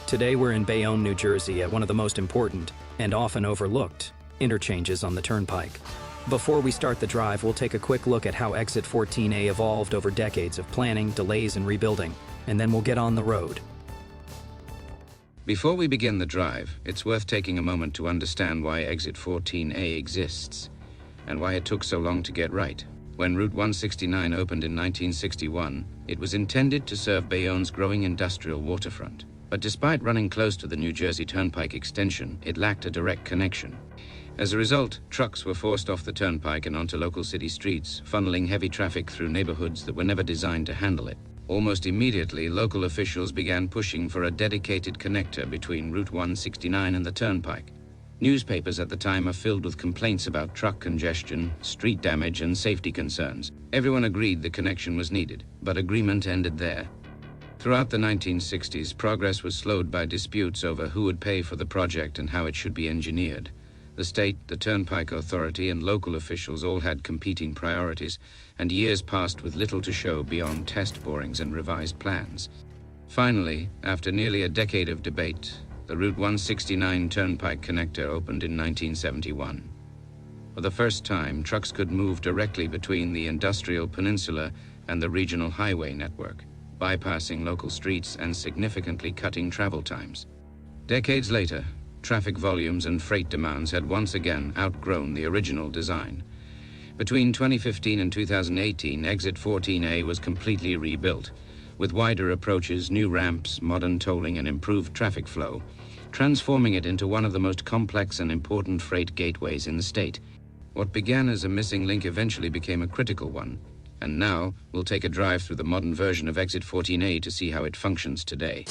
Today we're in Bayonne, New Jersey at one of the most important, and often overlooked, interchanges on the Turnpike. Before we start the drive, we'll take a quick look at how Exit 14A evolved over decades of planning, delays, and rebuilding, and then we'll get on the road. Before we begin the drive, it's worth taking a moment to understand why Exit 14A exists, and why it took so long to get right. When Route 169 opened in 1961, it was intended to serve Bayonne's growing industrial waterfront. But despite running close to the New Jersey Turnpike extension, it lacked a direct connection. As a result, trucks were forced off the turnpike and onto local city streets, funneling heavy traffic through neighborhoods that were never designed to handle it. Almost immediately, local officials began pushing for a dedicated connector between Route 169 and the turnpike. Newspapers at the time are filled with complaints about truck congestion, street damage, and safety concerns. Everyone agreed the connection was needed, but agreement ended there. Throughout the 1960s, progress was slowed by disputes over who would pay for the project and how it should be engineered. The state, the Turnpike Authority, and local officials all had competing priorities, and years passed with little to show beyond test borings and revised plans. Finally, after nearly a decade of debate, the Route 169 Turnpike connector opened in 1971. For the first time, trucks could move directly between the industrial peninsula and the regional highway network, bypassing local streets and significantly cutting travel times. Decades later, traffic volumes and freight demands had once again outgrown the original design. Between 2015 and 2018, Exit 14A was completely rebuilt, with wider approaches, new ramps, modern tolling, and improved traffic flow, transforming it into one of the most complex and important freight gateways in the state. What began as a missing link eventually became a critical one, and now we'll take a drive through the modern version of Exit 14A to see how it functions today.